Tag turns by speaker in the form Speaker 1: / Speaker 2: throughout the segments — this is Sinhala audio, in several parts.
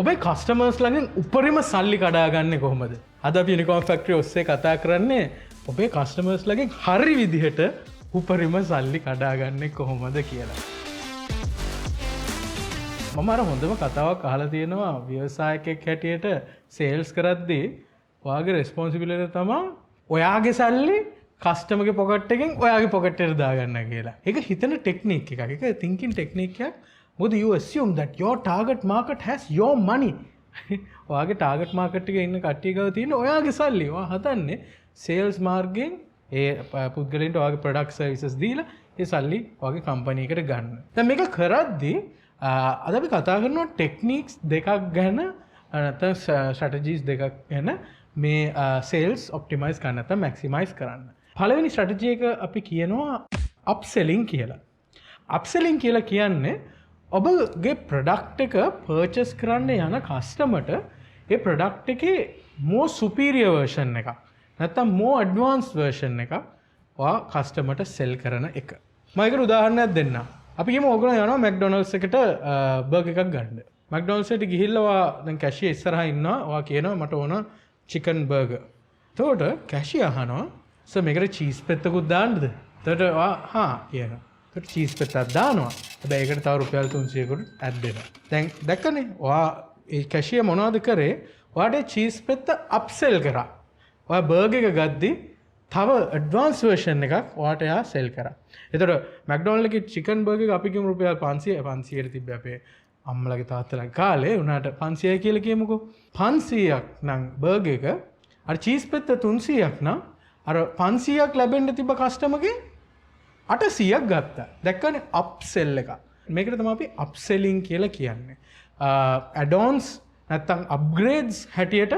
Speaker 1: ඔබේ කස්ටමර්ස් ළඟින් උපරිම සල්ලි කඩා ගන්නේ කොහොමද? අද අපි යුනිකෝර්න් ෆැක්ටරි ඔස්සේ කතා කරන්නේ ඔබේ කස්ටමර්ස් ළඟින් හරි විදිහට උපරිම සල්ලි කඩා ගන්නේ කොහොමද කියලා. මම අර හොඳම කතාවක් අහලා තියෙනවා ව්‍යවසායකයෙක් හැටියට සේල්ස් කරද්දී ඔයාගේ රෙස්පොන්සිබිලිටි තමයි ඔයාගේ සල්ලි කස්ටමර්ගේ පොකට් එකෙන් ඔයාගේ පොකට් එකට දාගන්න කියලා. ඒක හිතන ටෙක්නික් එකක්. ඒක thinking ටෙක්නික් එකක්. මොකද you assume that your target market has your money. ඔයාගේ ටාගට් මාකට් එකේ ඉන්න කට්ටිය ගාව තියෙන ඔයාගේ සල්ලි. ඔයා හදන්නේ සේල්ස් මාර්ගයෙන් ඒ පුද්ගලයන්ට ඔයාගේ ප්‍රොඩක්ට් සර්විසස් දීලා ඒ සල්ලි ඔයාගේ කම්පැනි එකට ගන්න. දැන් මේක කරද්දී අද අපි කතා කරනවා ටෙක්නික්ස් දෙකක් ගැන නැත්නම් ස්ට්‍රැටජිස් දෙකක් ගැන මේ සේල්ස් ඔප්ටිමයිස් කරන්න නැත්නම් මැක්සිමයිස් කරන්න. පළවෙනි ස්ට්‍රැටජි එක අපි කියනවා අප්සෙලින් කියලා. අප්සෙලින් කියලා කියන්නේ ඔබගේ ප්‍රොඩක්ට් එක පර්චේස් කරන්න යන කස්ටමර්ට ඒ ප්‍රොඩක්ට් එකේ more superior version එකක් නැත්නම් more advanced version එකක් ඔයා කස්ටමර්ට සෙල් කරන එක. මම ඒකට උදාහරණයක් දෙන්නම්. අපි කියමු ඕගොල්ලෝ යනවා මැක්ඩොනල්ඩ්ස් එකට බර්ගර් එකක් ගන්න. මැක්ඩොනල්ඩ්ස් එකට ගිහිල්ලා ඔයා දැන් කැෂියර් ඉස්සරහා ඉන්නවා. ඔයා කියනවා මට ඕන චිකන් බර්ගර්. එතකොට කැෂියර් අහනවා සර් මේකට චීස් පෙත්තකුත් දාන්නද? එතකොට ඔයා හා කියනවා. එතකොට චීස් පෙත්තක් දානවා. හැබැයි ඒකට තව රුපියල් 300කට ඇඩ් වෙනවා. දැන් දැක්කනේ ඔයා ඒ කැෂියර් මොනවද කරේ? ඔයාට චීස් පෙත්ත අප්සෙල් කරා. ඔයා බර්ගර් එක ගද්දි තව ඇඩ්වාන්ස් වර්ෂන් එකක් ඔයාට එයා සෙල් කරා. එතකොට මැක්ඩොනල්ඩ් එකේ චිකන් බර්ගර් එක අපි කියමු රුපියල් 500ට තිබ්බේ අපේ අම්මලගේ තාත්තලගේ කාලේ. උනාට 500යි කියලා කියමුකෝ. 500ක් නම් බර්ගර් එක අර චීස් පෙත්ත 300ක් නම් අර 500ක් ලැබෙන්න තිබ්බ කස්ටමර්ගේ 800ක් ගත්තා. දැක්කනේ අප්සෙල් එක. මේකට තමයි අපි අප්සෙලින් කියලා කියන්නේ. ඇඩ්-ඔන්ස් නැත්නම් අප්ග්‍රේඩ්ස් හැටියට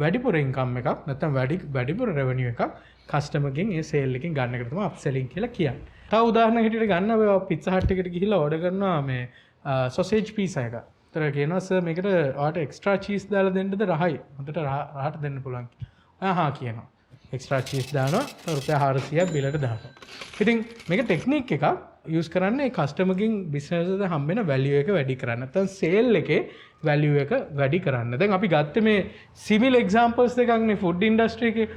Speaker 1: වැඩිපුර ඉන්කම් එකක් නැත්නම් වැඩිපුර රෙවෙනියු එකක් කස්ටමර්ගෙන් ඒ සේල් එකෙන් ගන්න එකට තමයි අප්සෙලින් කියලා කියන්නේ. තව උදාහරණයක් හැටියට ගන්න ඔය පිට්සා හට් එකට ගිහිල්ලා ඕඩර් කරනවා මේ සොසේජ් පීසා එකක්. ඒතර කියනවා සර් මේකට ඔයාලට එක්ස්ට්‍රා චීස් දාලා දෙන්නද රහයි? හොඳට රහට දෙන්න පුළුවන්. ආහා කියනවා. එක්ස්ට්‍රා චීස් දානවා රුපියල් 400ක් බිලට දානවා. ඉතින් මේක ටෙක්නික් එකක් යූස් කරන්නේ කස්ටමර්ගෙන් බිස්නස් එකේ හම්බෙන වැලියු එක වැඩි කරන්න. නැත්නම් සේල් එකේ වැලියු එක වැඩි කරන්න. දැන් අපි ගත්තේ මේ සිවිල් එක්සැම්පල්ස් දෙකක් නේ ෆුඩ් ඉන්ඩස්ට්‍රි එකේ.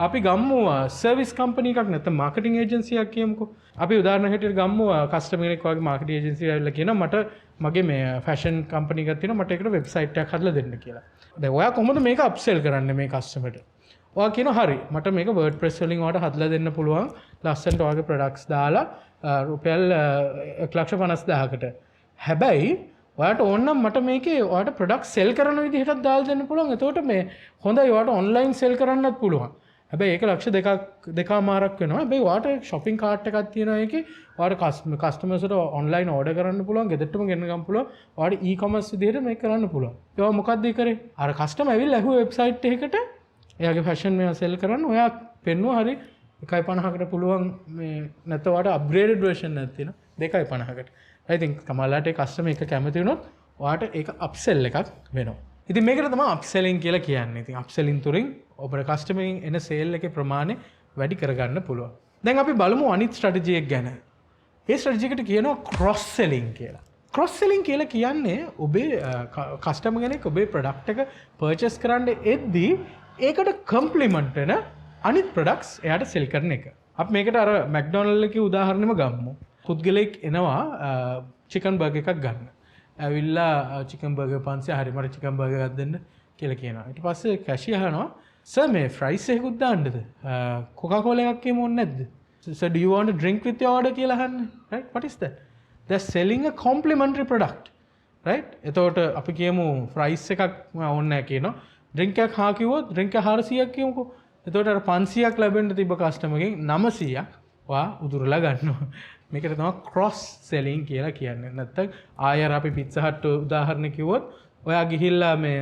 Speaker 1: අපි ගම්මු සර්විස් කම්පැනි එකක් නැත්නම් මාකටිං ඒජන්සියක් කියමුකෝ. අපි උදාහරණයක් හැටියට ගම්මු කස්ටමර් කෙනෙක් වගේ මාකටිං ඒජන්සියක් ඇවිල්ලා කියනවා මට මගේ මේ ෆැෂන් කම්පැනි එකක් තියෙනවා මට ඒකට වෙබ්සයිට් එකක් හදලා දෙන්න කියලා. දැන් ඔයා කොහොමද මේක අප්සෙල් කරන්නේ මේ කස්ටමර්ට? ඔයා කියනවා හරි මට මේක WordPress වලින් ඔයාලට හදලා දෙන්න පුළුවන්. ලස්සනට ඔයාගේ ප්‍රොඩක්ට්ස් දාලා රුපියල් 1,50,000කට. හැබැයි ඔයාට ඕන නම් මට මේකේ ඔයාට ප්‍රොඩක්ට් සෙල් කරන විදිහටත් දාලා දෙන්න පුළුවන්. එතකොට මේ හොඳයි ඔයාට ඔන්ලයින් සෙල් කරන්නත් පුළුවන්. හැබැයි ඒක ලක්ෂ දෙකමාරක් වෙනවා. හැබැයි ඔයාට shopping cart එකක් තියෙනවා ඒකේ. ඔයාට කස්ටමර්ස්ට ඔන්ලයින් ඕඩර් කරන්න පුළුවන්. ගෙදරටම ගෙන්න ගන්න පුළුවන්. ඔයාට e-commerce විදිහට මේක කරන්න පුළුවන්. ඒවා මොකක්ද කරේ? අර කස්ටමර් ඇවිල්ලා ඇහුව වෙබ්සයිට් එකකට එයාගේ ෆැෂන් මේවා සෙල් කරන්න ඔයා පෙන්නුවා හරි 1.50කට පුළුවන් මේ නැත්නම් ඔයාට අප්ග්‍රේඩඩ් version එකක් තියෙනවා 2.50කට. I think කමලාට ඒ කස්ටමර් එක කැමති වුණොත් ඔයාට ඒක අප්සෙල් එකක් වෙනවා. ඉතින් මේකට තමයි අප්සෙලින් කියලා කියන්නේ. ඉතින් අප්සෙලින් තුරින් ඔබට කස්ටමර්ගෙන් එන සේල් එකේ ප්‍රමාණය වැඩි කරගන්න පුළුවන්. දැන් අපි බලමු අනිත් ස්ට්‍රැටජි එක ගැන. ඒ ස්ට්‍රැටජි එකට කියනවා ක්‍රොස් සෙලින් කියලා. ක්‍රොස් සෙලින් කියලා කියන්නේ ඔබේ කස්ටමර් කෙනෙක් ඔබේ ප්‍රොඩක්ට් එක පර්චේස් කරන්න එද්දී ඒකට කම්ප්ලිමන්ට් වෙන අනිත් ප්‍රොඩක්ට්ස් එයාට සෙල් කරන එක. අපි මේකට අර මැක්ඩොනල්ඩ් එකේ උදාහරණෙම ගමු. පුද්ගලෙක් එනවා චිකන් බර්ගර් එකක් ගන්න. ඇවිල්ලා චිකන් බර්ගර් 500 හරි මට චිකන් බර්ගර් එකක් දෙන්න කියලා කියනවා. ඊට පස්සේ කැෂියර් අහනවා සර් මේ ෆ්‍රයිස් එකකුත් දාන්නද? කොකා කෝලා එකක් එහෙම ඕනේ නැද්ද? Sir do you want to drink with your order කියලා අහන්නේ. Right? What is that? They're selling a complimentary product. Right? එතකොට අපි කියමු ෆ්‍රයිස් එකක් ඕනේ නැහැ කියනවා. ඩ්‍රින්ක් එකක් හා කිව්වොත් ඩ්‍රින්ක් එක 400ක් කියමුකෝ. එතකොට අර 500ක් ලැබෙන්න තිබ්බ කස්ටමර්ගෙන් 900ක් ඔයා උදුරලා ගන්නවා. මේකට තමයි ක්‍රොස් සෙලින් කියලා කියන්නේ. නැත්නම් ආයෙත් අපි පිට්සා හට් උදාහරණ කිව්වොත් ඔයා ගිහිල්ලා මේ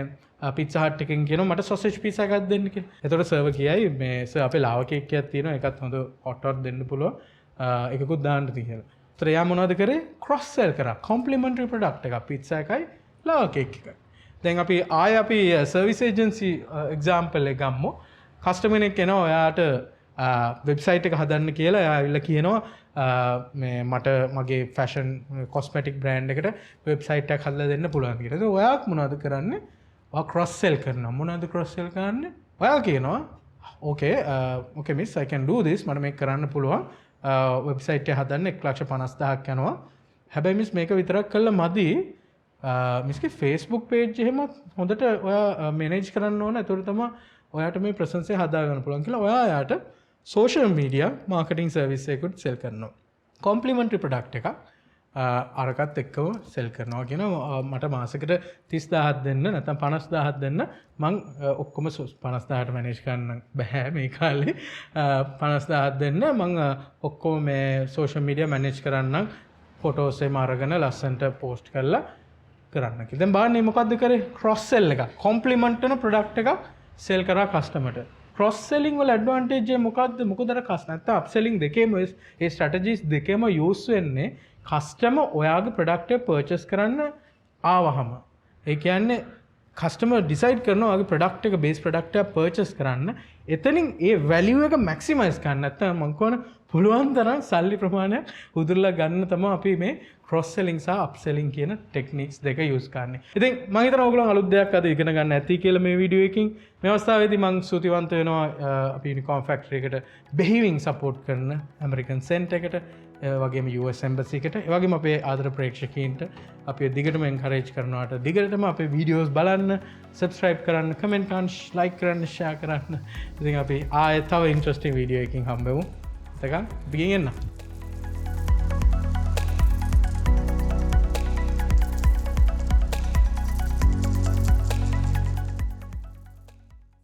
Speaker 1: පිට්සා හට් එකෙන් කියනවා මට සොසේජ් පීසා එකක් දෙන්න කියලා. එතකොට සර්වර් කියයි මේ සර් අපේ ලාව කේක් එකක් තියෙනවා ඒකත් හොඳ හොට් හොට් දෙන්න පුළුවන්. එකකුත් දාන්න කියලා. ඒතර එයා මොනවද කරේ? ක්‍රොස් සෙල් කරා. කොම්ප්ලිමන්ටරි ප්‍රොඩක්ට් එකක් පිට්සා එකයි ලාව කේක් එකයි. දැන් අපි සර්විස් ඒජන්සි එක්සැම්පල් එක ගමු. කස්ටමර් කෙනෙක් එනවා ඔයාට වෙබ්සයිට් එක හදන්න කියලා ඇවිල්ලා කියනවා මේ මට මගේ ෆැෂන් කොස්මැටික් බ්‍රෑන්ඩ් එකට වෙබ්සයිට් එකක් හදලා දෙන්න පුළුවන් කියලා. ඒක ඔයා මොනවද කරන්නේ? ඔයා ක්‍රොස් සෙල් කරනවා. මොනවද ක්‍රොස් සෙල් කරන්නේ? ඔයා කියනවා okay miss I can do this මට මේක කරන්න පුළුවන්. වෙබ්සයිට් එක හදන්න 1,50,000ක් යනවා. හැබැයි මිස් මේක විතරක් කළා මදි. මිස්ගේ Facebook page එහෙමත් හොඳට ඔයා මැනේජ් කරන්න ඕන. ඒතකොට තමයි ඔයාට මේ ප්‍රසන්ස් එක හදා ගන්න පුළුවන් කියලා ඔයා යාට social media marketing service එකකුත් sell කරනවා. complimentary product එකක් අරකට එක්කම sell කරනවා කියනවා. මට මාසෙකට 30000ක් දෙන්න නැත්නම් 50000ක් දෙන්න මං ඔක්කොම 50000ට මැනේජ් කරන්න බෑ මේ කාලේ. 50000ක් දෙන්න මං ඔක්කොම මේ social media මැනේජ් කරන්නම්. ෆොටෝස් එහෙම අරගෙන ලස්සනට post කරලා කරන්න කියලා. දැන් බලන්න මොකද්ද කරේ? cross sell එක. complement වෙන product එකක් sell කරා customer ට. cross selling වල advantage එක මොකද්ද? මොකද අර නැත්නම් upselling දෙකේම ඒ strategies දෙකේම use වෙන්නේ customer ඔයාගේ product එක purchase කරන්න ආවහම. ඒ කියන්නේ customer decide කරනවා ඔයාගේ product එක base product එක purchase කරන්න. එතනින් ඒ value එක maximize කරන්න නැත්නම් මම කියනවා පුළුවන් තරම් සල්ලි ප්‍රමාණයක් උදුරලා ගන්න තමයි අපි මේ cross selling සහ upselling කියන techniques දෙක use කරන්නේ. ඉතින් මම හිතනවා ඔයගොල්ලෝ අලුත් දෙයක් අද ඉගෙන ගන්න ඇති කියලා මේ වීඩියෝ එකකින්. මේ අවස්ථාවේදී මම ස්තුතිවන්ත වෙනවා අපි Unicorn Factory එකට බෙහෙවින් support කරන American Center එකට, ඒ වගේම US Embassy එකට, ඒ වගේම අපේ ආදර ප්‍රේක්ෂකයන්ට අපි දිගටම encourage කරනවාට දිගටම අපේ videos බලන්න, subscribe කරන්න, comment කරන්න, like කරන්න, share කරන්න. ඉතින් අපි ආයෙත් තව interesting video එකකින් හම්බෙමු. තකන් begin na